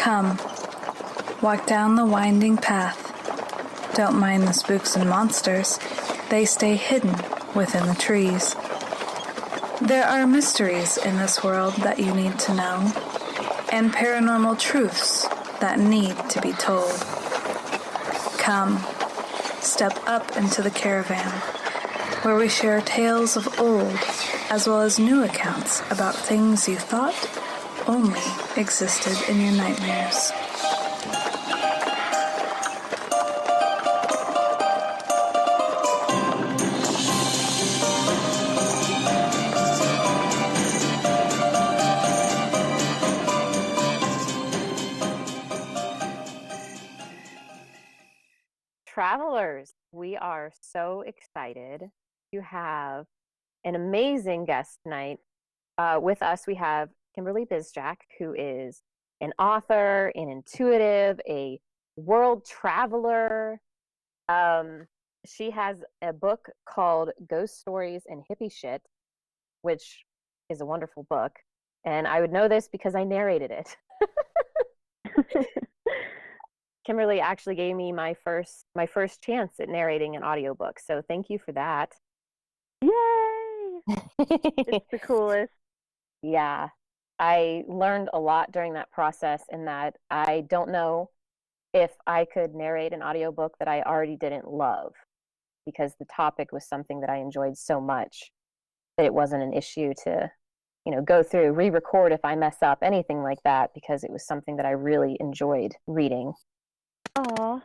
Come, walk down the winding path. Don't mind the spooks and monsters. They stay hidden within the trees. There are mysteries in this world that you need to know, and paranormal truths that need to be told. Come, step up into the caravan, where we share tales of old as well as new accounts about things you thought only existed in your nightmares. Travelers, we are so excited to have an amazing guest tonight. With us, we have Kimberly Bizjack, who is an author, an intuitive, a world traveler. She has a book called Stories and Hippie Sh, which is a wonderful book. And I would know this because I narrated it. Kimberly actually gave me my first chance at narrating an audiobook. So thank you for that. Yay! It's the coolest. Yeah. I learned a lot during that process in that I don't know if I could narrate an audiobook that I already didn't love, because the topic was something that I enjoyed so much that it wasn't an issue to, go through, re-record if I mess up, anything like that, because it was something that I really enjoyed reading. Aw.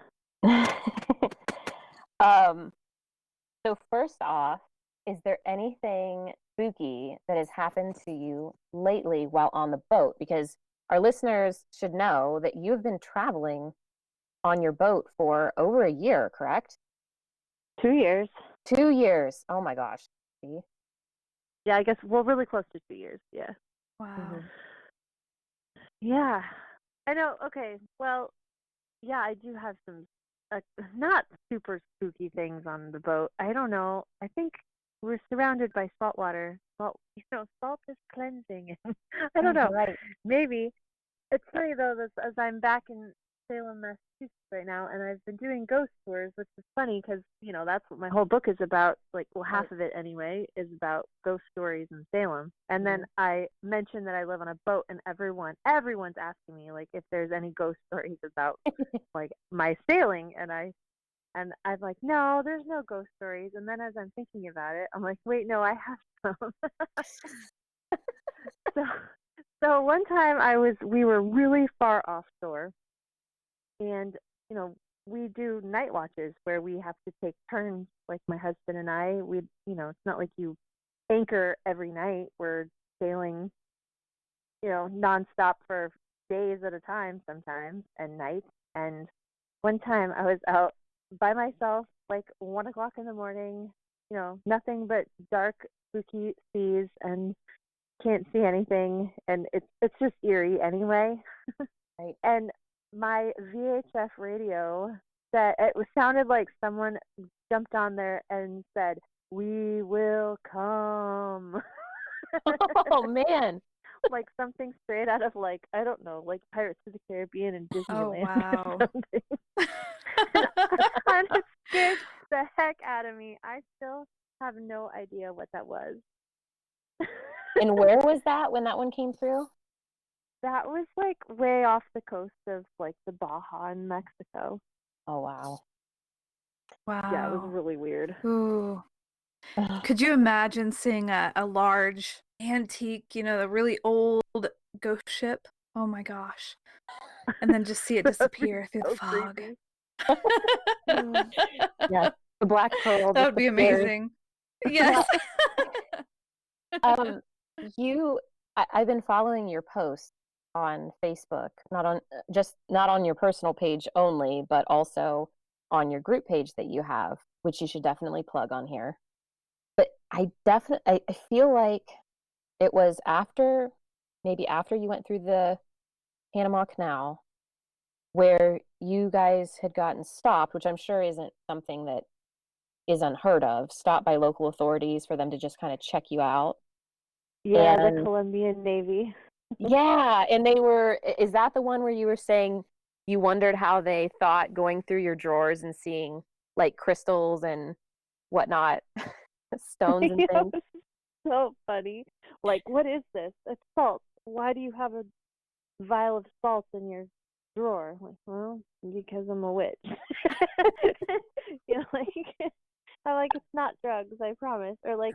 So first off, is there anything spooky that has happened to you lately while on the boat? Because our listeners should know that you've been traveling on your boat for over a year, correct? 2 years. 2 years. Oh my gosh. See? Yeah, I guess really close to 2 years. Yeah. Wow. Mm-hmm. Yeah. I know. Okay. Well, yeah, I do have some not super spooky things on the boat. I don't know. I think we're surrounded by salt water. Well, salt is cleansing. I don't know. Right. Maybe. It's funny though, as I'm back in Salem, Massachusetts right now, and I've been doing ghost tours, which is funny because that's what my whole book is about. Like, well, half of it anyway is about ghost stories in Salem. And then I mentioned that I live on a boat, and everyone's asking me like if there's any ghost stories about like my sailing, and I'm like, no, there's no ghost stories. And then as I'm thinking about it, I'm like, wait, no, I have some. So one time we were really far offshore, and we do night watches where we have to take turns, like my husband and I. It's not like you anchor every night. We're sailing, nonstop for days at a time sometimes, and nights. And one time I was out by myself, like 1 o'clock in the morning, nothing but dark, spooky seas, and can't see anything, and it's just eerie anyway. Right. And my VHF radio sounded like someone jumped on there and said, "We will come." Oh man. Like something straight out of, like, I don't know, like Pirates of the Caribbean and Disneyland. Oh, wow. Or something. And it scared the heck out of me. I still have no idea what that was. And where was that when that one came through? That was like way off the coast of like the Baja in Mexico. Oh wow. Wow. Yeah, it was really weird. Ooh. Could you imagine seeing a large antique, the really old ghost ship? Oh my gosh. And then just see it disappear through the fog. Yeah, the Black Pearl. That would be amazing. Yes. I've been following your posts on Facebook, not on your personal page only, but also on your group page that you have, which you should definitely plug on here. But I feel like it was maybe after you went through the Panama Canal, where you guys had gotten stopped, which I'm sure isn't something that is unheard of, stopped by local authorities for them to just kind of check you out. Yeah, the Colombian Navy. Yeah, and is that the one where you were saying you wondered how they thought going through your drawers and seeing like crystals and whatnot, stones and It things? was so funny. Like, what is this? It's salt. Why do you have a vial of salt in your drawer? Like, well, because I'm a witch. Like I'm like, it's not drugs, I promise. Or like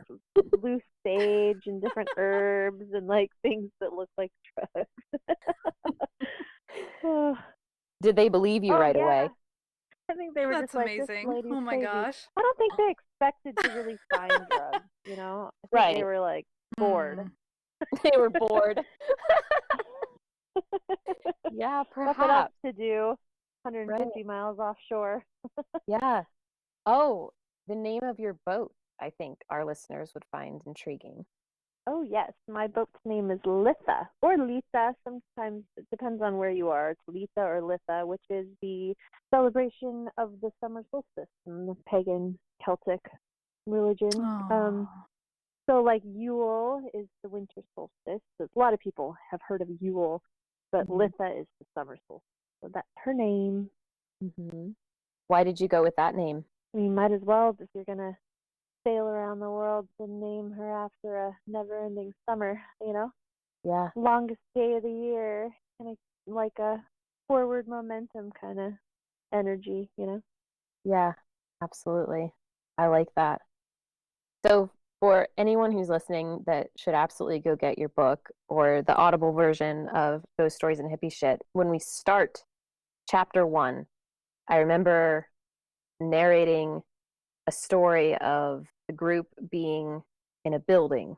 loose sage and different herbs and like things that look like drugs. Oh, Did they believe you oh right yeah. away? I think they were That's just like, this amazing. lady's Oh my crazy. gosh. I don't think they expected to really find drugs, you know? I think they Right. were like bored. Hmm. They were bored. Yeah, Nothing else perhaps. to do. Right. 150 miles offshore. Yeah. Oh, the name of your boat, I think our listeners would find intriguing. Oh yes, my boat's name is Litha or Lita. Sometimes it depends on where you are. It's Lita or Litha, which is the celebration of the summer solstice in the pagan Celtic religion. Oh. So like Yule is the winter solstice. So a lot of people have heard of Yule, but Mhm. Litha is the summer solstice. So that's her name. Mhm. Why did you go with that name? I mean, might as well if you're gonna sail around the world to name her after a never-ending summer. Yeah. Longest day of the year, kind of like a forward momentum kind of energy. Yeah, absolutely. I like that. So, for anyone who's listening that should absolutely go get your book or the Audible version of Ghost Stories and Hippie Shit, when we start chapter one, I remember narrating a story of the group being in a building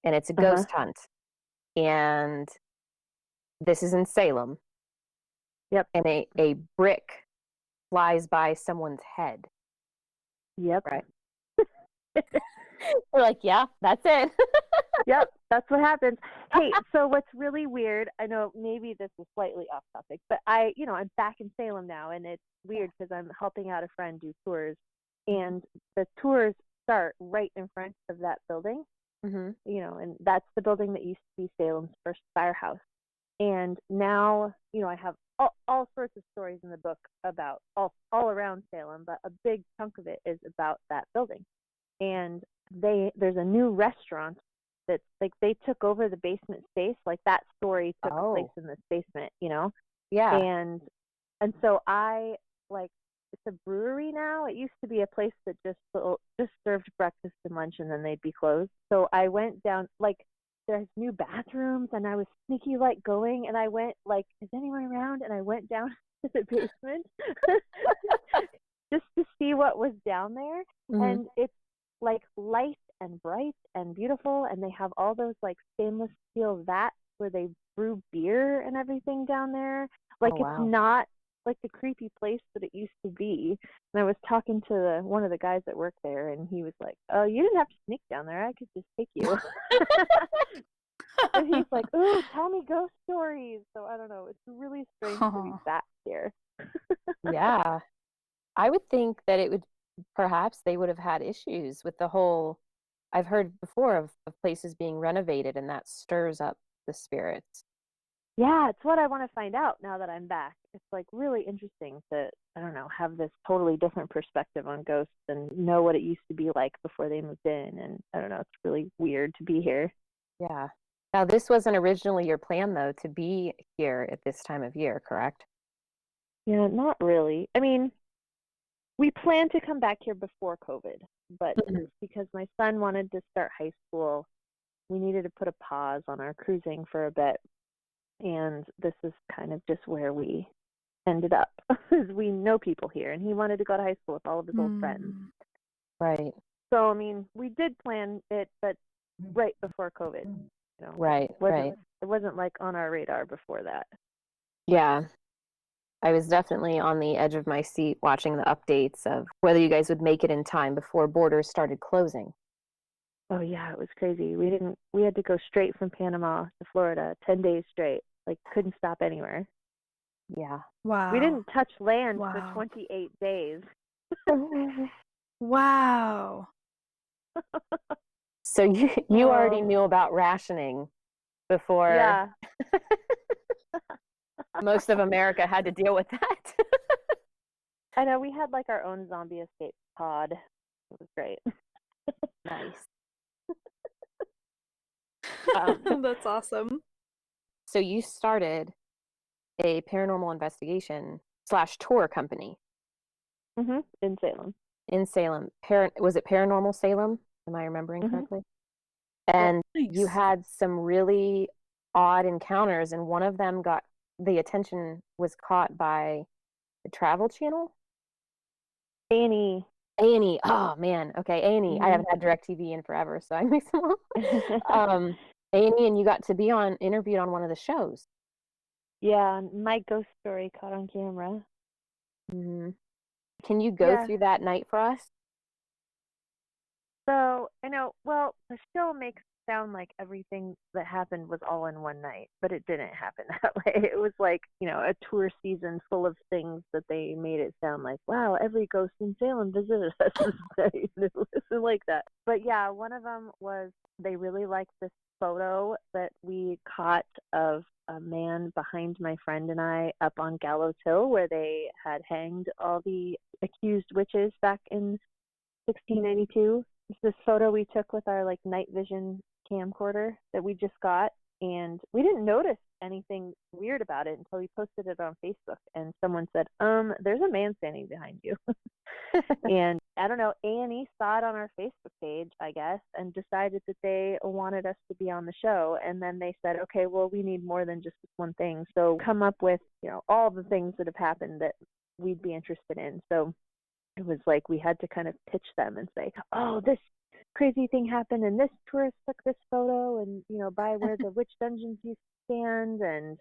and it's a Uh-huh. ghost hunt. And this is in Salem, Yep. and a brick flies by someone's head, Yep. right? We're like, yeah, that's it. Yep, that's what happens. Hey, so what's really weird, I know maybe this is slightly off topic, but I'm back in Salem now, and it's weird because I'm helping out a friend do tours, and the tours start right in front of that building, Mm-hmm. and that's the building that used to be Salem's first firehouse. And now, I have all sorts of stories in the book about all around Salem, but a big chunk of it is about that building. And there's a new restaurant that's like they took over the basement space. Like that story took place Oh, in this basement, yeah. and so I like it's a brewery now. It used to be a place that just served breakfast and lunch and then they'd be closed. So I went down like there's new bathrooms and I was sneaky like going and I went like, is anyone around? And I went down to the basement just to see what was down there. Mm-hmm. And it's like light and bright and beautiful and they have all those like stainless steel vats where they brew beer and everything down there. Like Oh, it's wow. not like the creepy place that it used to be. And I was talking to one of the guys that worked there and he was like, oh, you didn't have to sneak down there, I could just take you. And he's like, ooh, tell me ghost stories. So I don't know, it's really strange to be Oh. back here. Yeah. I would think that it would perhaps they would have had issues with the whole. I've heard before of places being renovated and that stirs up the spirits. Yeah, it's what I want to find out now that I'm back. It's like really interesting to, I don't know, have this totally different perspective on ghosts and know what it used to be like before they moved in. And I don't know, it's really weird to be here. Yeah. Now, this wasn't originally your plan, though, to be here at this time of year, correct? Yeah, not really. I mean, we planned to come back here before COVID, but Mhm. because my son wanted to start high school, we needed to put a pause on our cruising for a bit. And this is kind of just where we ended up. We know people here, and he wanted to go to high school with all of his old friends. Hmm. Right, So, I mean, we did plan it, but right before COVID, right, right. it wasn't like on our radar before that. Yeah, I was definitely on the edge of my seat watching the updates of whether you guys would make it in time before borders started closing. Oh yeah, it was crazy. We had to go straight from Panama to Florida, 10 days straight. Like couldn't stop anywhere. Yeah. We Wow. didn't touch land for Wow. 28 days. Wow. So you already Oh, knew about rationing before Yeah. most of America had to deal with that. I know, we had like our own zombie escape pod. It was great. Nice. That's awesome. So you started a paranormal investigation / tour company In Salem. in Salem. Was it Paranormal Salem? Am I remembering correctly? Yep. And you Nice. had some really odd encounters, and one of them got the attention was caught by the Travel Channel. Annie. A&E. Oh man. Okay, A&E. I Mhm. haven't had DirecTV in forever, so I mix them up. A&E, and you got to be interviewed on one of the shows. Yeah, my ghost story caught on camera. Hmm. Can you go Yeah. through that night for us? So, I know, well, the show makes it sound like everything that happened was all in one night, but it didn't happen that way. It was like, a tour season full of things that they made it sound like, wow, every ghost in Salem visited us this day. It wasn't like that. But yeah, one of them was they really liked this photo that we caught of a man behind my friend and I up on Gallows Hill where they had hanged all the accused witches back in 1692. It's this photo we took with our like night vision camcorder that we just got, and we didn't notice anything weird about it until we posted it on Facebook, and someone said, there's a man standing behind you. And I don't know, A&E saw it on our Facebook page, I guess, and decided that they wanted us to be on the show. And then they said, okay, well, we need more than just this one thing. So come up with, all the things that have happened that we'd be interested in. So it was like we had to kind of pitch them and say, oh, this crazy thing happened and this tourist took this photo and, by where the witch dungeons used to stand. And,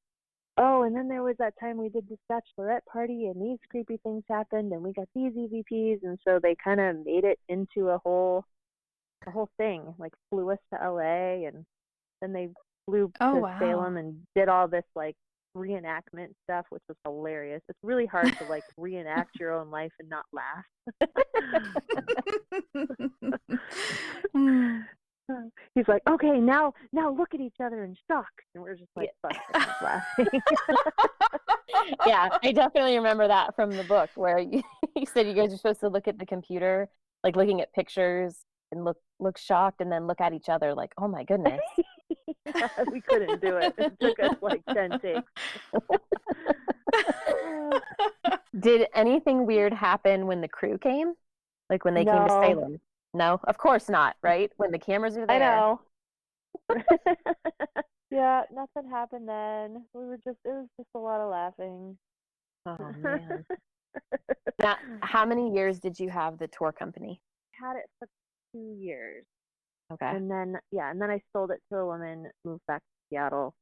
oh, and then there was that time we did this bachelorette party and these creepy things happened and we got these EVPs. And so they kind of made it into a whole thing, like flew us to LA, and then they flew Oh, to wow. Salem and did all this like reenactment stuff, which was hilarious. It's really hard to like reenact your own life and not laugh. He's like, okay, now look at each other in shock, and we're just like busting up laughing. Yeah, I definitely remember that from the book where you said you guys are supposed to look at the computer, like looking at pictures and look shocked, and then look at each other like, oh my goodness. Yeah, we couldn't do it. It took us like 10 takes. Did anything weird happen when the crew came? Like when they came to No. Salem? No, of course not, right? When the cameras are there. I know. Yeah, nothing happened then. It was just a lot of laughing. Oh man. Now, how many years did you have the tour company? Had it for 2 years. Okay. And then I sold it to a woman, moved back to Seattle.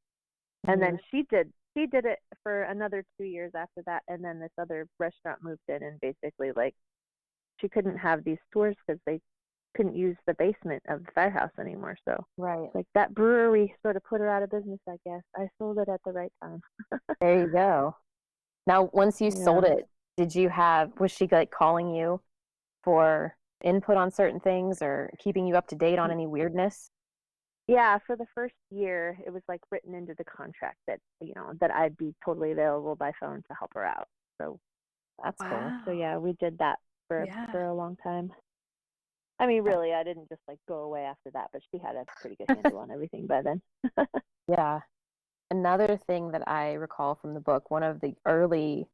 And then she did it for another 2 years after that, and then this other restaurant moved in, and basically like she couldn't have these tours because they couldn't use the basement of the firehouse anymore. So Right. like that brewery sort of put her out of business, I guess. I sold it at the right time. There you go. Now, once you sold Yeah. it, was she like calling you for input on certain things or keeping you up to date on any weirdness? Yeah, for the first year, it was like written into the contract that that I'd be totally available by phone to help her out. So That's cool. Wow. So yeah, we did that for a long time. I mean, really, I didn't just like go away after that, but she had a pretty good handle on everything by then. Yeah. Another thing that I recall from the book, one of the early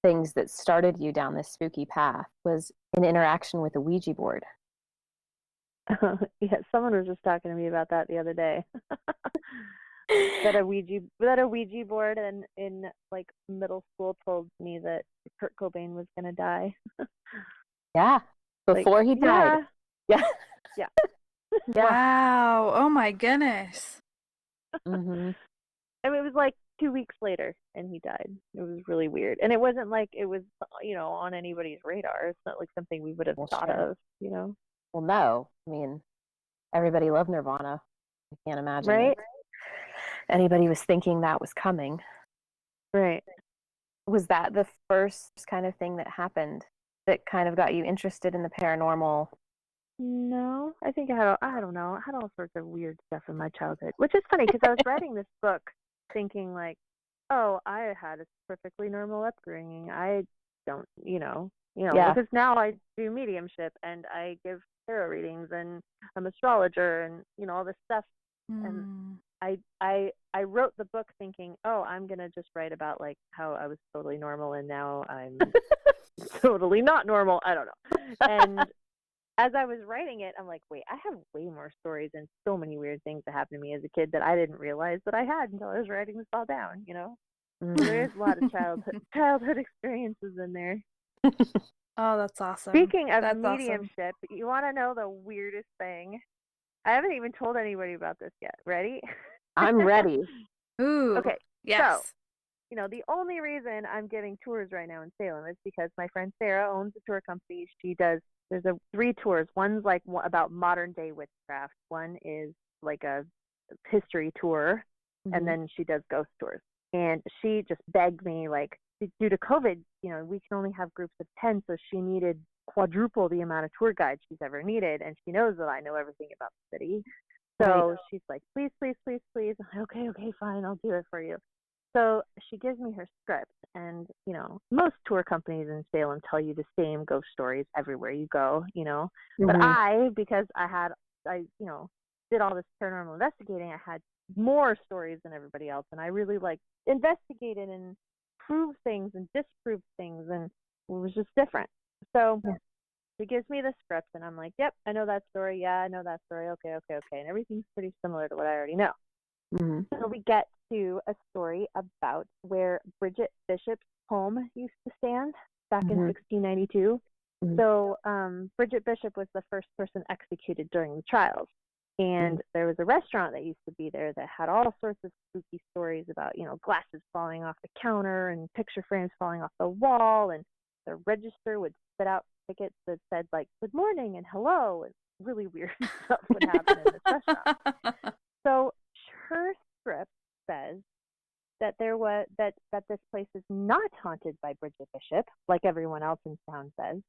things that started you down this spooky path was an interaction with a Ouija board. Yeah, someone was just talking to me about that the other day. that a Ouija board in like middle school told me that Kurt Cobain was gonna die. Yeah. Before he died. Yeah. Yeah. Wow. Oh my goodness. Mm-hmm. I mean, it was like 2 weeks later, and he died. It was really weird, and it wasn't like it was on anybody's radar. It's not like something we would have thought of. Well, no. I mean, everybody loved Nirvana. I can't imagine Right? anybody was thinking that was coming. Right. Was that the first kind of thing that happened that kind of got you interested in the paranormal No, I think I don't know, I had all sorts of weird stuff in my childhood, which is funny because I was writing this book thinking like, oh, I had a perfectly normal upbringing. I don't, Yeah. because now I do mediumship and I give tarot readings and I'm an astrologer and all this stuff. And I wrote the book thinking, oh, I'm gonna just write about like how I was totally normal and now I'm totally not normal. I don't know. And as I was writing it, I'm like, wait, I have way more stories and so many weird things that happened to me as a kid that I didn't realize that I had until I was writing this all down. There's a lot of childhood experiences in there. Oh, that's awesome. Speaking of That's mediumship, you want to know the weirdest thing? I haven't even told anybody about this yet. Ready? I'm ready. Ooh. Okay. Yes. So, the only reason I'm giving tours right now in Salem is because my friend Sarah owns a tour company. There's 3 tours. One's like about modern day witchcraft. One is like a history tour, and then she does ghost tours. And she just begged me, like, due to COVID, we can only have groups of 10, so she needed quadruple the amount of tour guides she's ever needed, and she knows that I know everything about the city. So she's like, please, please, please, please. I'm like, okay, fine, I'll do it for you. So she gives me her script, and most tour companies in Salem tell you the same ghost stories everywhere you go, But because I did all this paranormal investigating, I had more stories than everybody else, and I really like investigated and proved things and disproved things, and it was just different. So she gives me the script, and I'm like, yep, I know that story. Yeah, I know that story. Okay, and everything's pretty similar to what I already know. So we get to a story about where Bridget Bishop's home used to stand back in 1692. So Bridget Bishop was the first person executed during the trials. And there was a restaurant that used to be there that had all sorts of spooky stories about, glasses falling off the counter and picture frames falling off the wall. And the register would spit out tickets that said, like, good morning and hello. And really weird stuff would happen in this restaurant. So her script says that that this place is not haunted by Bridget Bishop, like everyone else in town says,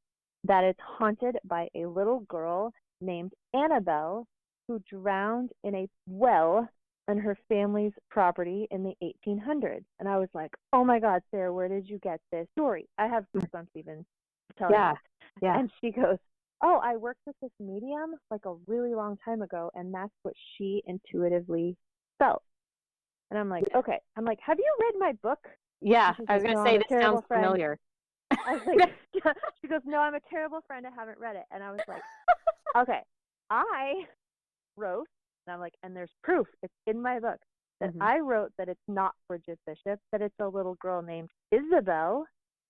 that it's haunted by a little girl named Annabelle who drowned in a well on her family's property in the 1800s. And I was like, oh my God, Sarah, where did you get this story? I have goosebumps even telling you. Yeah. And she goes, oh, I worked with this medium like a really long time ago, and that's what she intuitively felt. And I'm like, okay. I'm like, have you read my book? Yeah, I was going to say, this sounds familiar. I was like, she goes, no, I'm a terrible friend. I haven't read it. And I was like, okay. I wrote, and I'm like, and there's proof. It's in my book that I wrote that it's not Bridget Bishop, that it's a little girl named Isabel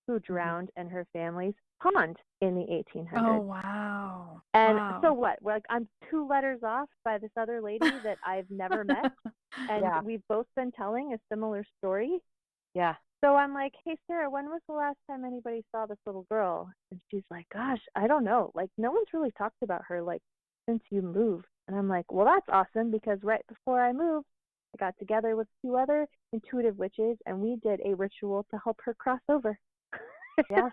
who drowned in her family's pond in the 1800s. Oh, wow. And so what? Like, I'm 2 letters off by this other lady that I've never met, and we've both been telling a similar story. Yeah. So I'm like, hey, Sarah, when was the last time anybody saw this little girl? And she's like, gosh, I don't know. Like, no one's really talked about her, like, since you moved. And I'm like, well, that's awesome, because right before I moved, I got together with 2 other intuitive witches, and we did a ritual to help her cross over. Yeah.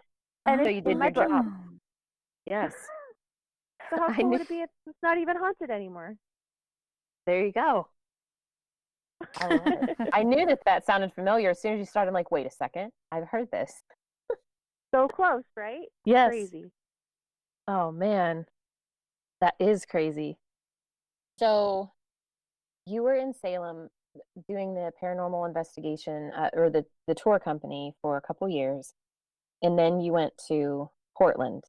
And so you did your job. Yes. So how cool would it be if it's not even haunted anymore? There you go. I love it. I knew that sounded familiar. As soon as you started, I'm like, wait a second. I've heard this. So close, right? Yes. Crazy. Oh, man. That is crazy. So you were in Salem doing the paranormal investigation or the tour company for a couple years. And then you went to Portland.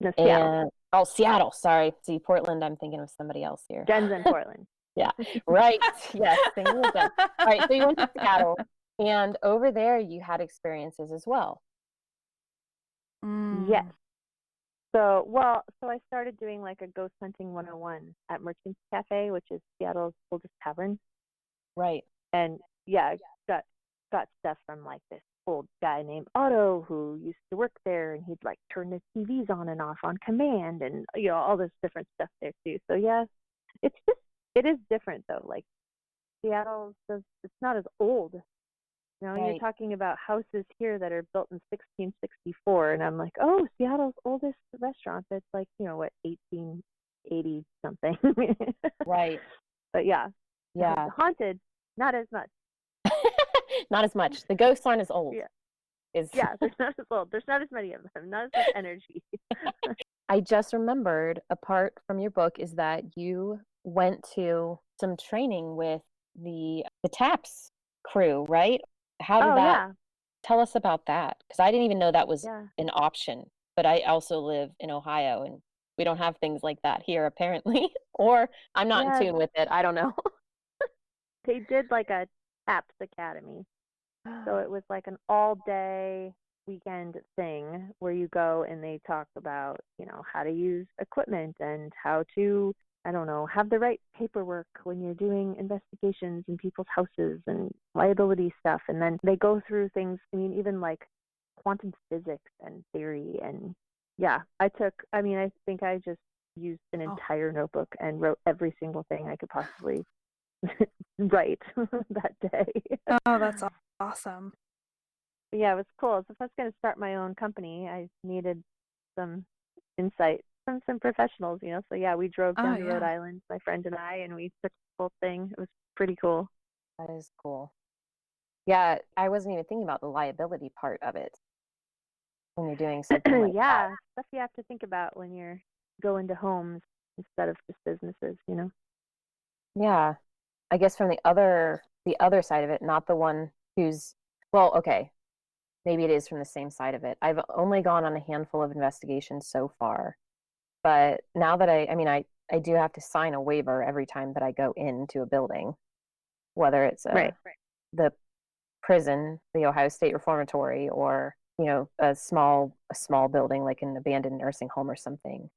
No, Seattle. Seattle. Sorry. See, Portland, I'm thinking of somebody else here. Jen's in Portland. Yeah. Right. Yes. Thinking of Jen. All right. So you went to Seattle. And over there, you had experiences as well. Yes. So I started doing like a ghost hunting 101 at Merchants Cafe, which is Seattle's oldest tavern. Right. And yeah, got stuff from like this old guy named Otto who used to work there, and he'd like turn the TVs on and off on command, and all this different stuff there too. So yeah, it is different though. Like Seattle, it's not as old You're Right. talking about houses here that are built in 1664, and I'm like, oh, Seattle's oldest restaurant that's like, 1880 something. Right. But yeah, Yeah. haunted, not as much. Not as much. The ghosts aren't as old. Yeah, there's not as old. There's not as many of them. Not as much energy. I just remembered a part from your book is that you went to some training with the TAPS crew, right? How did Oh that? yeah, Tell us about that, because I didn't even know that was yeah, an option. But I also live in Ohio, and we don't have things like that here, apparently. Or I'm not in yeah. tune with it. I don't know. They did like a TAPS Academy. So it was like an all-day weekend thing where you go and they talk about, how to use equipment and how to, I don't know, have the right paperwork when you're doing investigations in people's houses and liability stuff. And then they go through things, even like quantum physics and theory. And yeah, I think I just used an entire notebook and wrote every single thing I could possibly write that day. Oh, that's awesome. Yeah, it was cool. So if I was going to start my own company, I needed some insight from some professionals, So yeah, we drove down to Rhode Island, my friend and I, and we took the whole thing. It was pretty cool. That is cool. Yeah, I wasn't even thinking about the liability part of it when you're doing something like that. Yeah, stuff you have to think about when you're going to homes instead of just businesses, Yeah. I guess from the other side of it, not the one who's, well, okay, maybe it is from the same side of it. I've only gone on a handful of investigations so far, but now that I do have to sign a waiver every time that I go into a building, whether it's Right. the prison, the Ohio State Reformatory, or a small building like an abandoned nursing home or something.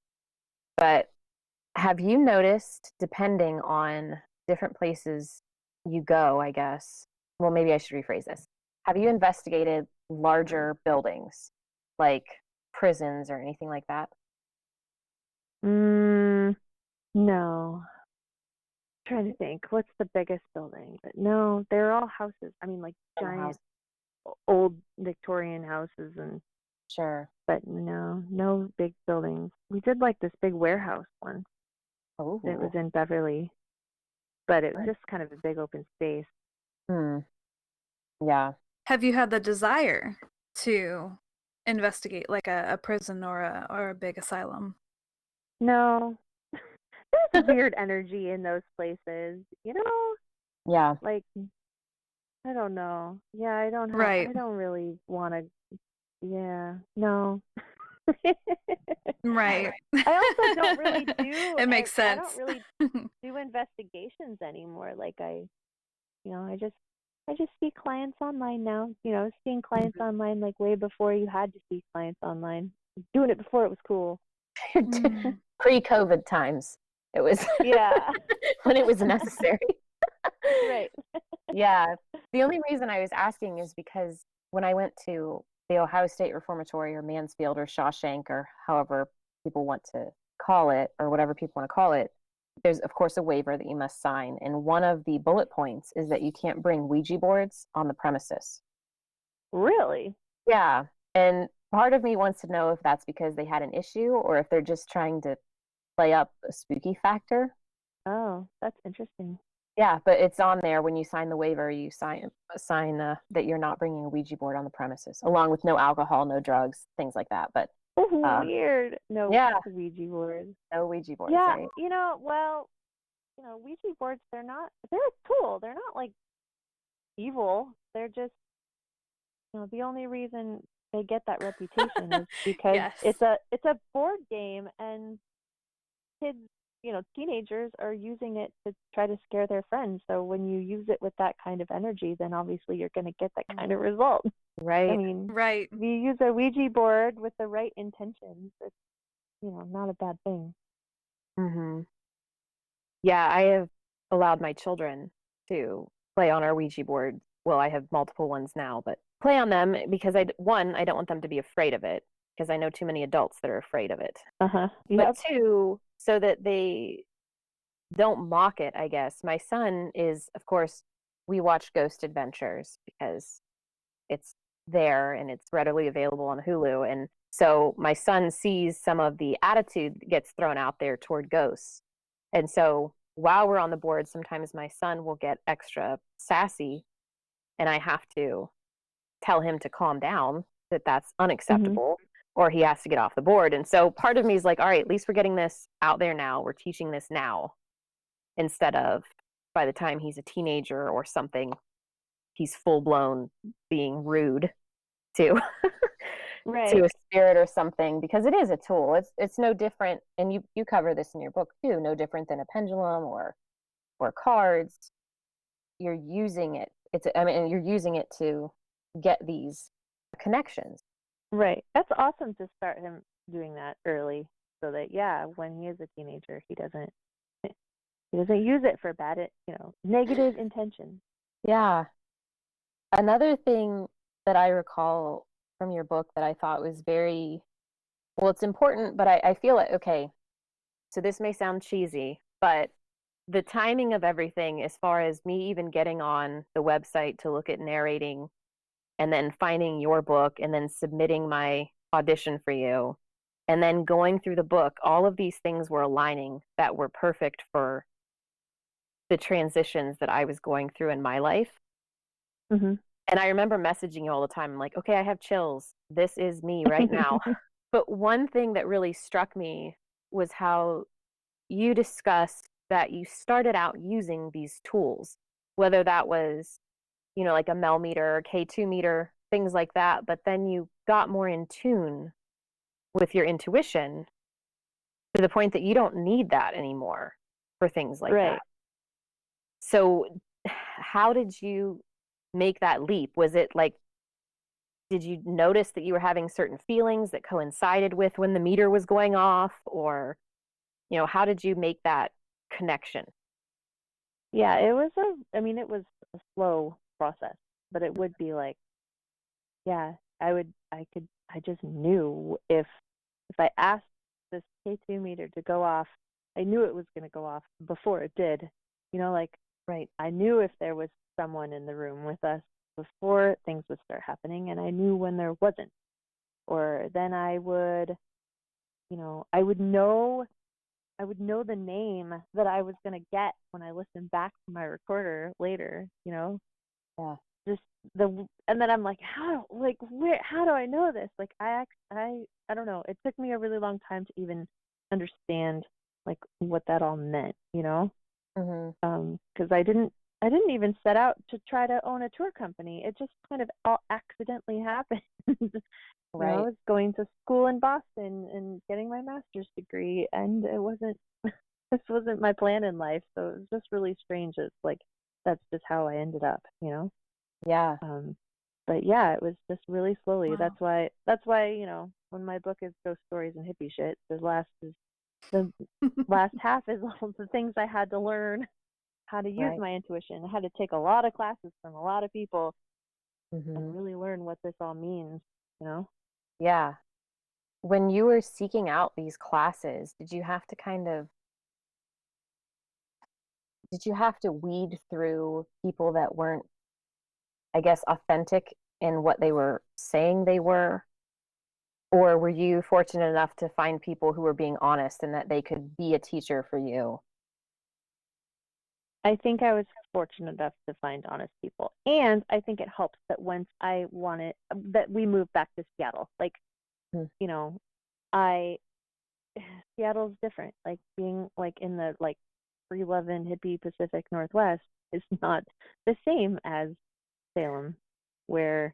But have you noticed, depending on different places you go, I guess, well, maybe I should rephrase this. Have you investigated larger buildings like prisons or anything like that? No. I'm trying to think. What's the biggest building? But no, they're all houses. Like giant old Victorian houses and Sure. but no big buildings. We did like this big warehouse one. Oh. It was in Beverly, but it was just kind of a big open space. Yeah. Have you had the desire to investigate like a prison or a big asylum? No. There's weird energy in those places, Yeah. Like I don't know. Yeah, I don't Right. I don't really want to. Yeah, no. Right. I also don't really do. It makes sense. I don't really do investigations anymore. Like I just see clients online now. Seeing clients online like way before you had to see clients online. Doing it before it was cool. Pre-COVID times, it was Yeah. when it was necessary. Right. Yeah. The only reason I was asking is because when I went to the Ohio State Reformatory or Mansfield or Shawshank or however people want to call it, or whatever people want to call it, there's of course a waiver that you must sign. And one of the bullet points is that you can't bring Ouija boards on the premises. Really? Yeah. And part of me wants to know if that's because they had an issue or if they're just trying to play up a spooky factor. Oh, that's interesting. Yeah, but it's on there when you sign the waiver. You sign that you're not bringing a Ouija board on the premises, along with no alcohol, no drugs, things like that. But weird. No. Yeah. Ouija boards. No Ouija boards. Yeah, Right? Ouija boards. They're a tool. They're not like evil. They're just the only reason they get that reputation is because Yes. it's a board game and kids, teenagers are using it to try to scare their friends. So when you use it with that kind of energy, then obviously you're going to get that kind of result. Right. Right. If you use a Ouija board with the right intentions, it's not a bad thing. Mm-hmm. Yeah, I have allowed my children to play on our Ouija board. Well, I have multiple ones now, but play on them because I don't want them to be afraid of it because I know too many adults that are afraid of it. Yep. But two, so that they don't mock it, I guess. My son is, of course, we watch Ghost Adventures because it's there and it's readily available on Hulu. And so my son sees some of the attitude that gets thrown out there toward ghosts. And so while we're on the board, sometimes my son will get extra sassy, and I have to tell him to calm down, that that's unacceptable, or he has to get off the board. And so part of me is like, all right, at least we're getting this out there now. We're teaching this now, instead of by the time he's a teenager or something, he's full blown being rude to Right. to a spirit or something, because it is a tool. It's no different, and you cover this in your book too, no different than a pendulum or cards. You're using it. You're using it to get these connections. Right. That's awesome to start him doing that early, so that when he is a teenager, he doesn't use it for bad, negative intention. Yeah. Another thing that I recall from your book that I thought was very, well, it's important, but I feel like, okay, so this may sound cheesy, but the timing of everything, as far as me even getting on the website to look at narrating, and then finding your book, and then submitting my audition for you, and then going through the book, all of these things were aligning that were perfect for the transitions that I was going through in my life. Mm-hmm. And I remember messaging you all the time. I'm like, okay, I have chills. This is me right now. But one thing that really struck me was how you discussed that you started out using these tools, whether that was, like a Mel meter, K2 meter, things like that. But then you got more in tune with your intuition to the point that you don't need that anymore for things like Right. that. So, how did you make that leap? Was it like, did you notice that you were having certain feelings that coincided with when the meter was going off? Or, how did you make that connection? Yeah, it was a slow process, but it would be like, I just knew if I asked this K2 meter to go off, I knew it was going to go off before it did. Like, Right. I knew if there was someone in the room with us before things would start happening, and I knew when there wasn't. Or then I would know the name that I was going to get when I listened back to my recorder later, Yeah. just and then I'm like, how do I know this? Like, I don't know. It took me a really long time to even understand like what that all meant, because I didn't even set out to try to own a tour company. It just kind of all accidentally happened. I Right. was going to school in Boston and getting my master's degree, and it wasn't this wasn't my plan in life. So it was just really strange. It's like that's just how I ended up. Yeah. But yeah, it was just really slowly. Wow. That's why when my book is Ghost Stories and Hippie Shit, the last half is all the things I had to learn how to use Right. my intuition. I had to take a lot of classes from a lot of people Mm-hmm. and really learn what this all means. Yeah. When you were seeking out these classes, did you have to weed through people that weren't, I guess, authentic in what they were saying they were? Or were you fortunate enough to find people who were being honest and that they could be a teacher for you? I think I was fortunate enough to find honest people, and I think it helps that once that we moved back to Seattle, like, Hmm. I Seattle's different. Like being like in the like free loving hippie Pacific Northwest is not the same as Salem, where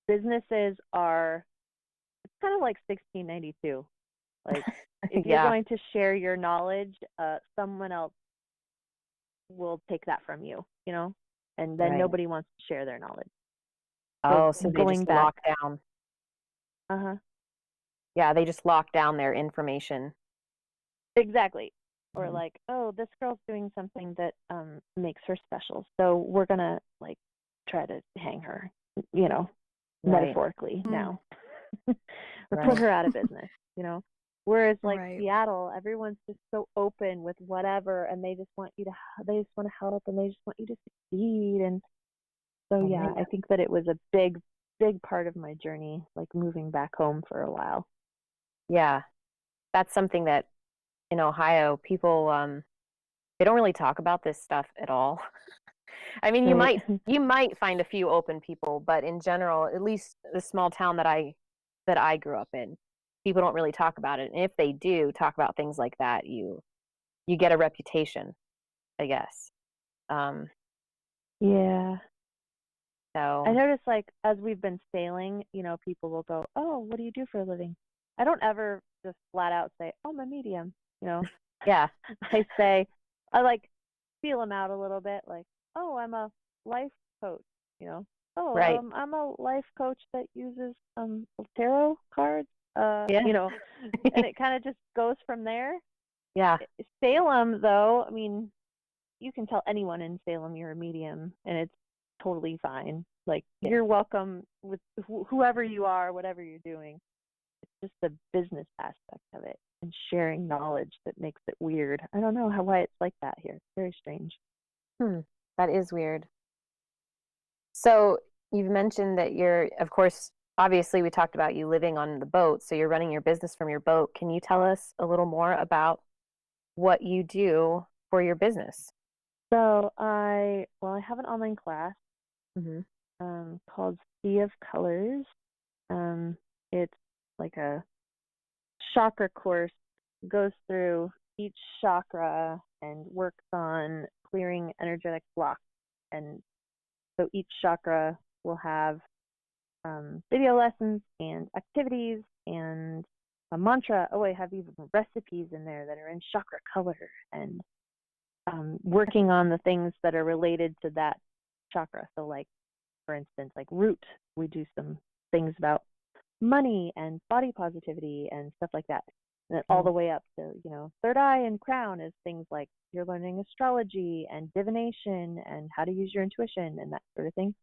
businesses are. It's kind of like 1692. Like if you're Yeah. going to share your knowledge, someone else will take that from you, and then Right. nobody wants to share their knowledge. So Oh, so they going just back, lock down. uh-huh, Yeah, they just lock down their information. exactly. Or Mhm. like, oh, this girl's doing something that makes her special, so we're gonna like try to hang her, Right. metaphorically now, or put Right. her out of business. Whereas like Right. Seattle, everyone's just so open with whatever, and they just want to help, and they just want you to succeed, and So Oh, yeah, man. I think that it was a big, big part of my journey, like moving back home for a while. Yeah, that's something that in Ohio, people they don't really talk about this stuff at all. I mean, you Right. might find a few open people, but in general, at least the small town that I grew up in, people don't really talk about it. And if they do talk about things like that, you get a reputation, I guess. Um, Yeah. I so notice, like, as we've been sailing, people will go, "Oh, what do you do for a living?" I don't ever just flat out say, "Oh, I'm a medium." You know, yeah, I say, I like feel them out a little bit, like, "Oh, I'm a life coach." You know, "Oh, right, I'm a life coach that uses tarot cards." yeah, And it kind of just goes from there. yeah, Salem, though, I mean, you can tell anyone in Salem you're a medium, and it's totally fine. Like, yeah. you're welcome with whoever you are, whatever you're doing. It's just the business aspect of it and sharing knowledge that makes it weird. I don't know why it's like that here. It's very strange. Hmm, that is weird. So you've mentioned that you're, of course, obviously we talked about you living on the boat, so you're running your business from your boat. Can you tell us a little more about what you do for your business? So I have an online class Mm-hmm. called Sea of Colors. It's like a chakra course, goes through each chakra and works on clearing energetic blocks. And so each chakra will have video lessons and activities and a mantra. Oh, I have even recipes in there that are in chakra color, and working on the things that are related to that chakra. So, like, for instance, like root, we do some things about money and body positivity and stuff like that. And then all the way up to, third eye and crown is things like you're learning astrology and divination and how to use your intuition and that sort of thing.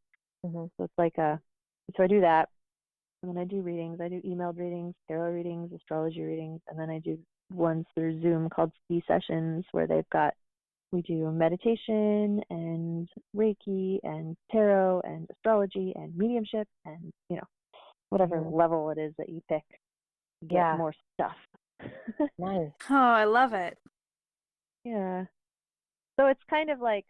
Mm-hmm. So it's like so I do that. And then I do readings. I do emailed readings, tarot readings, astrology readings, and then I do ones through Zoom called C sessions where we do meditation and Reiki and tarot and astrology and mediumship and, whatever Mm-hmm. level it is that you pick, you get Yeah, more stuff. nice. Oh, I love it. Yeah. So it's kind of like,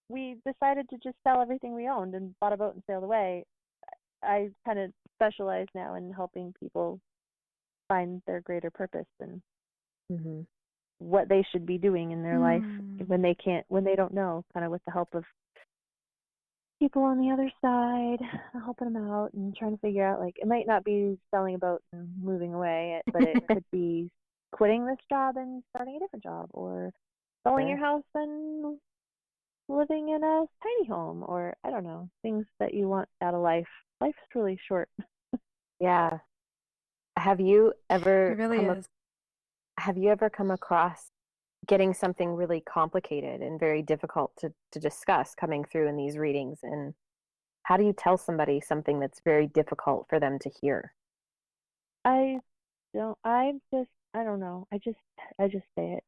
we decided to just sell everything we owned and bought a boat and sailed away. I kind of specialize now in helping people find their greater purpose and Mm-hmm. what they should be doing in their life Hmm. when they don't know, kind of with the help of people on the other side, helping them out and trying to figure out, like, it might not be selling a boat and moving away, but it could be quitting this job and starting a different job, or selling your Sure. house and living in a tiny home, or I don't know, things that you want out of life. Life's really short. Yeah. Have you It ever really is. have you ever come across getting something really complicated and very difficult to discuss coming through in these readings? And how do you tell somebody something that's very difficult for them to hear? I I don't know. I just say it.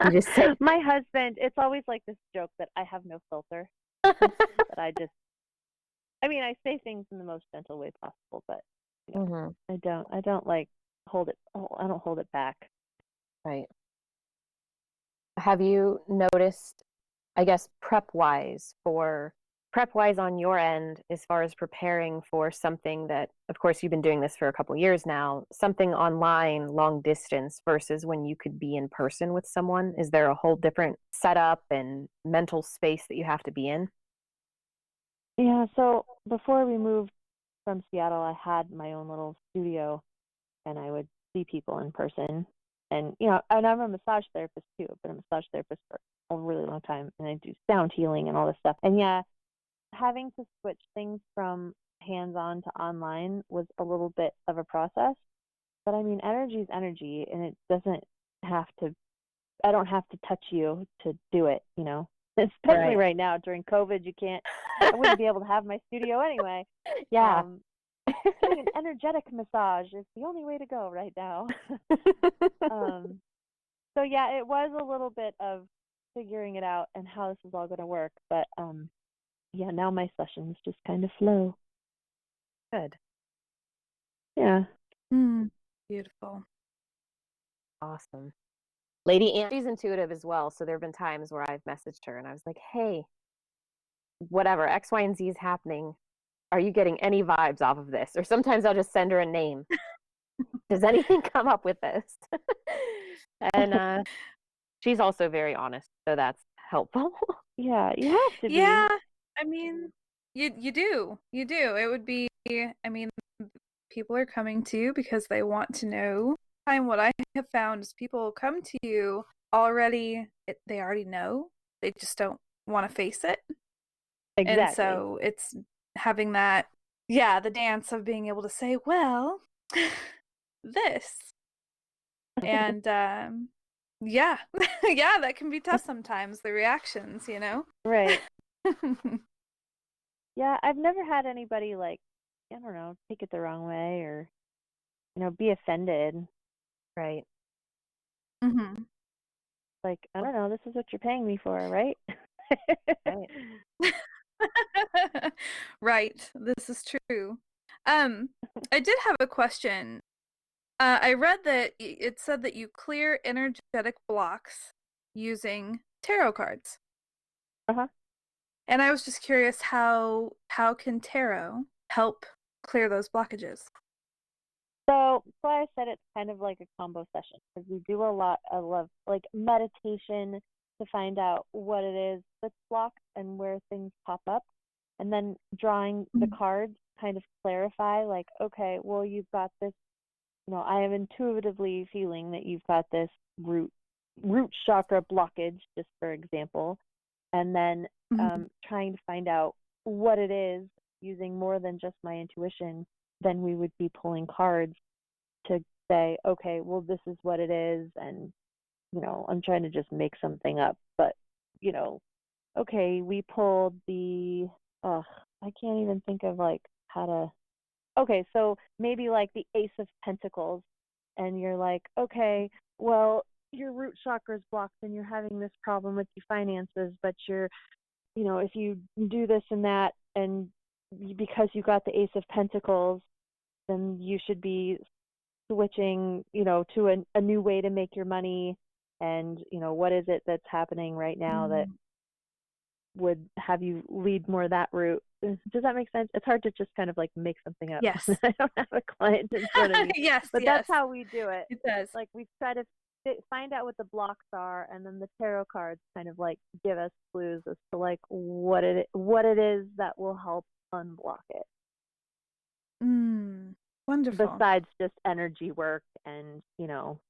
You just say, My husband, it's always like this joke that I have no filter. That I say things in the most gentle way possible, but hmm I don't like I don't hold it back. right. Have you noticed, I guess, prep wise on your end, as far as preparing for something that, of course, you've been doing this for a couple years now, something online, long distance versus when you could be in person with someone? Is there a whole different setup and mental space that you have to be in? Yeah, so before we moved from Seattle, I had my own little studio and I would see people in person. And and I'm a massage therapist too. I've been a massage therapist for a really long time, and I do sound healing and all this stuff. And yeah, having to switch things from hands-on to online was a little bit of a process. But I mean, energy is energy, and it doesn't have to. I don't have to touch you to do it. Especially Right. right now during COVID, you can't. I wouldn't be able to have my studio anyway. Yeah. Um, Getting an energetic massage is the only way to go right now. um, so yeah, it was a little bit of figuring it out and how this is all going to work. But yeah, now my sessions just kind of flow. Good. Yeah. Beautiful. Awesome. Lady Angie's intuitive as well, so there have been times where I've messaged her and I was like, hey, whatever, X, Y, and Z is happening. Are you getting any vibes off of this? Or sometimes I'll just send her a name. Does anything come up with this? And she's also very honest, so that's helpful. Yeah, you have to be. Yeah, I mean, you do. You do. It would be, I mean, people are coming to you because they want to know. And what I have found is people come to you already, they already know. They just don't want to face it. And Exactly. so it's having that, yeah, the dance of being able to say, well, this. And yeah, yeah, that can be tough sometimes, the reactions, you know? Right. Yeah, I've never had anybody like, I don't know, take it the wrong way or, be offended. Right. Mm-hmm. Like, I don't know, this is what you're paying me for, right? Right. Right, this is true. I did have a question. I read that it said that you clear energetic blocks using tarot cards. Uh-huh. And I was just curious how can tarot help clear those blockages? So that's why I said it's kind of like a combo session because we do a lot of like meditation to find out what it is that's blocked and where things pop up. And then drawing the cards kind of clarify like, okay, well, you've got this, I am intuitively feeling that you've got this root chakra blockage, just for example. And then trying to find out what it is using more than just my intuition, then we would be pulling cards to say, okay, well, this is what it is. And, I'm trying to just make something up. But, okay, we pulled I can't even think of like how to. Okay, so maybe like the Ace of Pentacles. And you're like, okay, well, your root chakra is blocked and you're having this problem with your finances, but if you do this and that, and because you got the Ace of Pentacles, then you should be switching, to a new way to make your money. And, what is it that's happening right now that would have you lead more that route? Does that make sense? It's hard to just kind of like make something up. Yes. I don't have a client in front of me. Yes, but yes. that's how we do it. It does. Like we try to find out what the blocks are, and then the tarot cards kind of like give us clues as to like what it is that will help unblock it. Wonderful. Besides just energy work and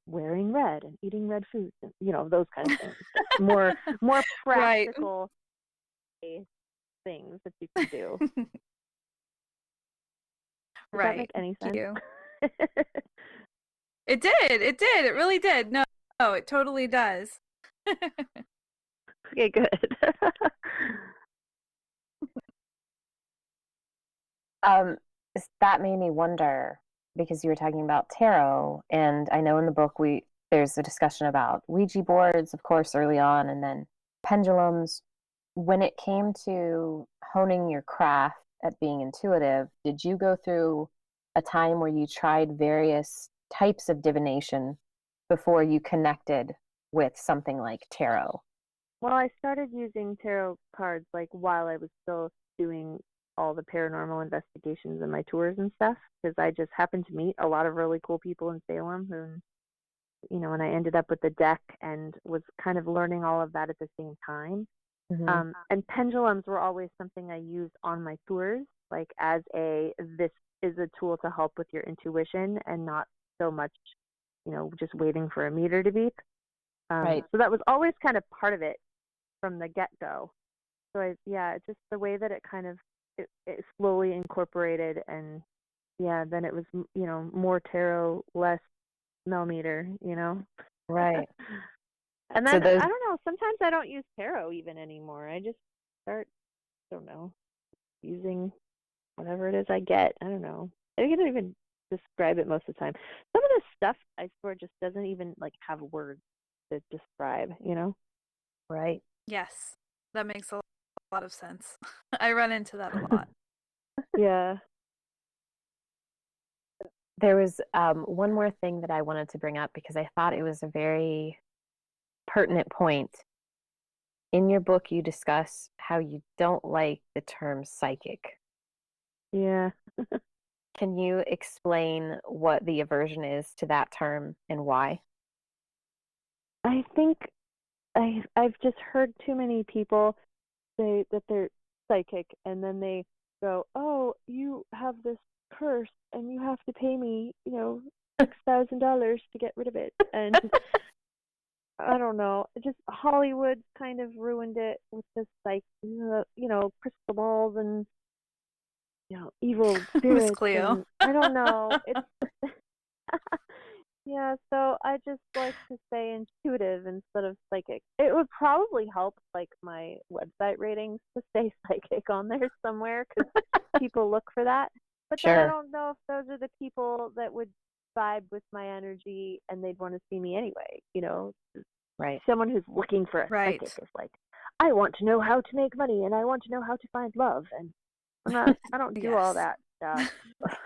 wearing red and eating red foods and those kind of things. more practical things that you can do. Does that make any sense? You. It did. It did. It really did. No, it totally does. Okay, good. That made me wonder because you were talking about tarot, and I know in the book there's a discussion about Ouija boards, of course, early on, and then pendulums. When it came to honing your craft at being intuitive, did you go through a time where you tried various types of divination before you connected with something like tarot? Well, I started using tarot cards like while I was still doing all the paranormal investigations and my tours and stuff, because I just happened to meet a lot of really cool people in Salem who, and I ended up with the deck and was kind of learning all of that at the same time. And pendulums were always something I used on my tours, like as this is a tool to help with your intuition and not so much, just waiting for a meter to beep. Right. So that was always kind of part of it from the get-go. So just the way that it kind of it slowly incorporated, and then it was more tarot, less smell meter, Right. And then I don't know, sometimes I don't use tarot even anymore. I just start, I don't know, using whatever it is I get. I don't know. I can't even describe it most of the time. Some of the stuff I swear just doesn't even like have words to describe, Right. Yes, that makes a lot of sense. I run into that a lot. Yeah. There was one more thing that I wanted to bring up because I thought it was a very pertinent point. In your book, you discuss how you don't like the term psychic. Yeah. Can you explain what the aversion is to that term and why? I think I've just heard too many people say that they're psychic, and then they go, "Oh, you have this curse, and you have to pay me, $6,000 to get rid of it." And I don't know, just Hollywood kind of ruined it with this, like, crystal balls and evil Miss spirits, Cleo. and I don't know. It's yeah, so I just like to say intuitive instead of psychic. It would probably help, like, my website ratings to say psychic on there somewhere because people look for that. But then I Sure. don't know if those are the people that would vibe with my energy and they'd want to see me anyway. Right. Someone who's looking for a Right. psychic is like, I want to know how to make money and I want to know how to find love, and I don't do all Yes. that stuff.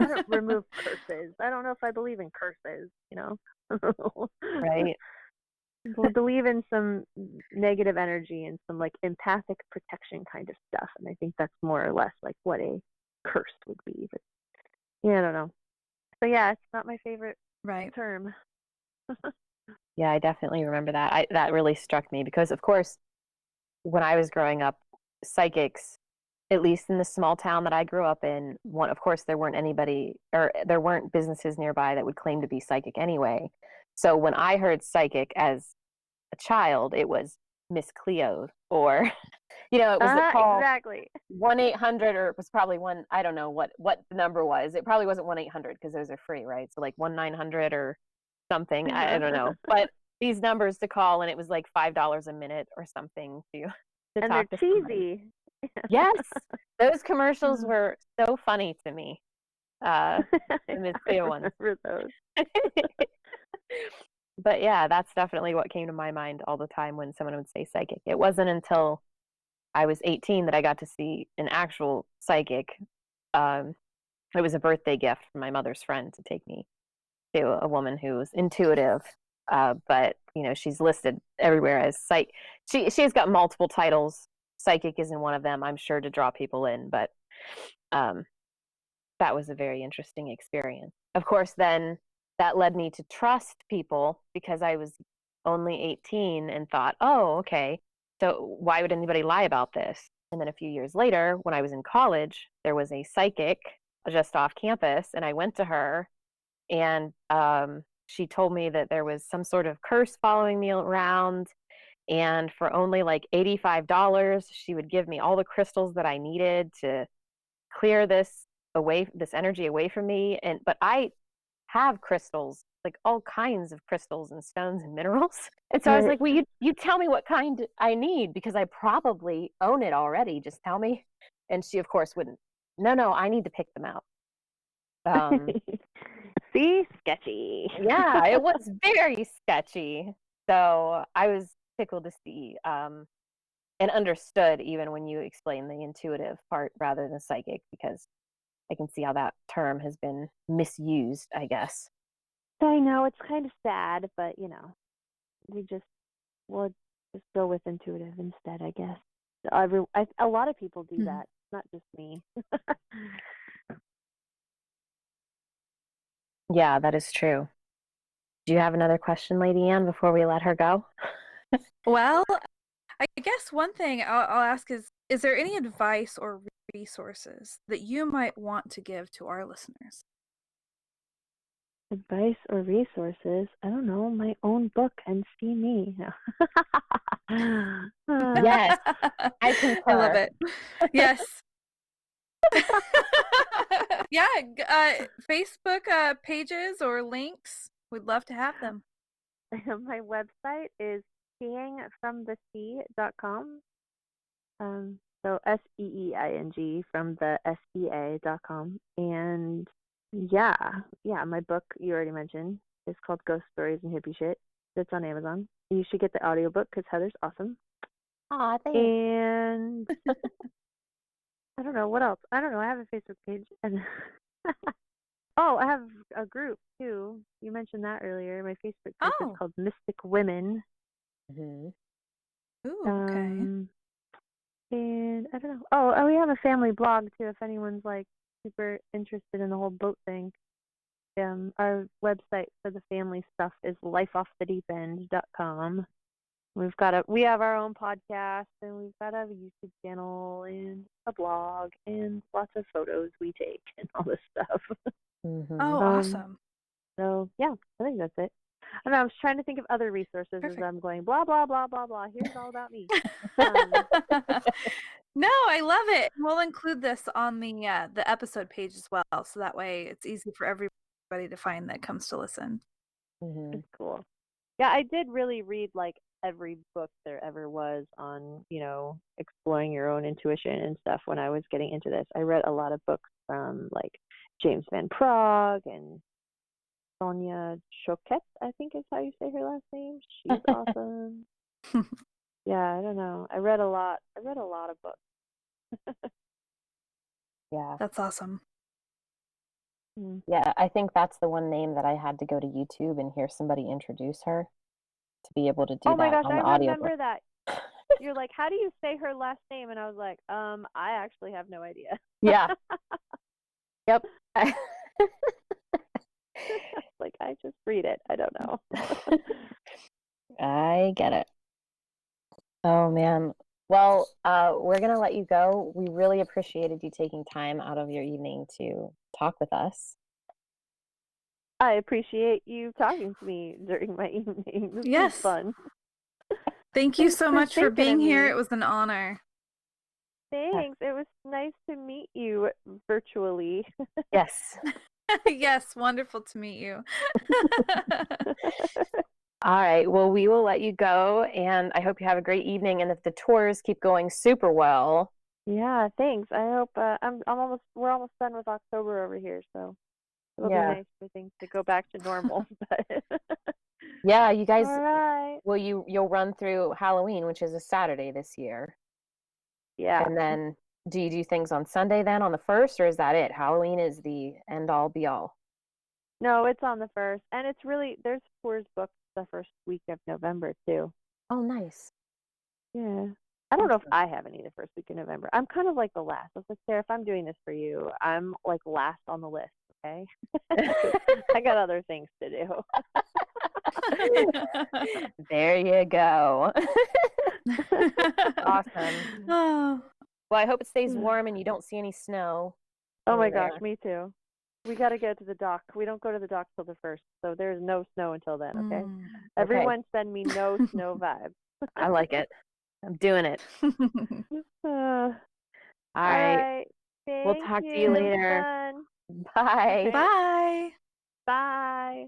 I don't remove curses. I don't know if I believe in curses. Right. I believe in some negative energy and some, like, empathic protection kind of stuff, and I think that's more or less like what a curse would be. But yeah, I don't know. So yeah, it's not my favorite Right. term. Yeah, I definitely remember that. That really struck me because, of course, when I was growing up, psychics, at least in the small town that I grew up in, of course, there weren't anybody or there weren't businesses nearby that would claim to be psychic anyway. So when I heard psychic as a child, it was Miss Cleo or, it was a call Exactly. 1-800, or it was probably one, I don't know what the number was. It probably wasn't 1-800 because those are free, right? So like 1-900 or something. I don't know. But these numbers to call, and it was like $5 a minute or something to And they're talk to somebody. cheesy. Yes, those commercials were so funny to me. The Miss I Cleo ones. remember those. But yeah, that's definitely what came to my mind all the time when someone would say psychic. It wasn't until I was 18 that I got to see an actual psychic. Um, it was a birthday gift from my mother's friend to take me to a woman who was intuitive. But she's listed everywhere as psych. She's got multiple titles. Psychic isn't one of them, I'm sure, to draw people in. But um, that was a very interesting experience. Of course, then that led me to trust people because I was only 18 and thought, oh, okay, so why would anybody lie about this? And then a few years later, when I was in college, there was a psychic just off campus, and I went to her, and she told me that there was some sort of curse following me around. And for only like $85, she would give me all the crystals that I needed to clear this energy away from me. But I have crystals, like all kinds of crystals and stones and minerals. And so I was Right. like, well, you tell me what kind I need because I probably own it already. Just tell me. And she, of course, wouldn't. No, I need to pick them out. See? Sketchy. Yeah, it was very sketchy. So I was tickled to see and understood even when you explain the intuitive part rather than psychic, because I can see how that term has been misused, I guess. I know, it's kind of sad, but we'll just go with intuitive instead, I guess. A lot of people do that, not just me. Yeah, that is true. Do you have another question, Lady Anne, before we let her go? Well, I guess one thing I'll ask is there any advice or resources that you might want to give to our listeners? Advice or resources? I don't know, my own book and see me. Yes, I concur. I love it. Yes. Yeah, Facebook pages or links. We'd love to have them. My website is seeingfromthesea.com. So SEEING from the SEA.com. And yeah, my book you already mentioned is called Ghost Stories and Hippie Shit. It's on Amazon. You should get the audiobook because Heather's awesome. Aw, thanks. And I don't know what else. I don't know. I have a Facebook page, and oh, I have a group too. You mentioned that earlier. My Facebook group is Oh. called Mystic Women. Mm-hmm. Ooh, okay. And I don't know. Oh, we have a family blog too. If anyone's like super interested in the whole boat thing, our website for the family stuff is lifeoffthedeepend.com. We have our own podcast, and we've got a YouTube channel and a blog and lots of photos we take and all this stuff. Mm-hmm. Oh, awesome. So yeah, I think that's it. I don't know, I was trying to think of other resources Perfect. as I'm going blah blah blah blah blah. Here's all about me. No, I love it. We'll include this on the episode page as well, so that way it's easy for everybody to find that comes to listen. Mm-hmm. It's cool. Yeah, I did really read like every book there ever was on, exploring your own intuition and stuff when I was getting into this. I read a lot of books from like James Van Praagh and Sonia Choquette, I think is how you say her last name. She's awesome. Yeah, I don't know. I read a lot of books. Yeah. That's awesome. Yeah, I think that's the one name that I had to go to YouTube and hear somebody introduce her to be able to do Oh my that gosh, on the I audiobook. remember that. You're like, how do you say her last name? And I was like, I actually have no idea. Yeah. Yep. Like, I just read it. I don't know. I get it. Oh man. Well, we're gonna let you go. We really appreciated you taking time out of your evening to talk with us. I appreciate you talking to me during my evening. This was fun. Thank you so much for thinking being of here. me. It was an honor. Thanks. It was nice to meet you virtually. Yes. Yes, wonderful to meet you. All right. Well, we will let you go, and I hope you have a great evening. And if the tours keep going super well, Yeah, thanks. I hope we're almost done with October over here, so it'll be nice for things to go back to normal. Yeah, you guys. All right. Well, you'll run through Halloween, which is a Saturday this year. Yeah. And then, do you do things on Sunday then on the 1st, or is that it? Halloween is the end all be all. No, it's on the 1st, and it's really there's tours booked the first week of November too. Oh, nice. Yeah. I don't know if I have any the first week of November. I'm kind of like the last. I was like, Sarah, if I'm doing this for you, I'm like last on the list, okay? I got other things to do. There you go. Awesome. Oh. Well, I hope it stays warm and you don't see any snow. Oh my gosh, me too. We got to go to the dock. We don't go to the dock till the 1st, so there's no snow until then, okay? Everyone send me no snow vibes. I like it. I'm doing it. All right. We'll talk to you later. Fun. Bye. Bye. Bye.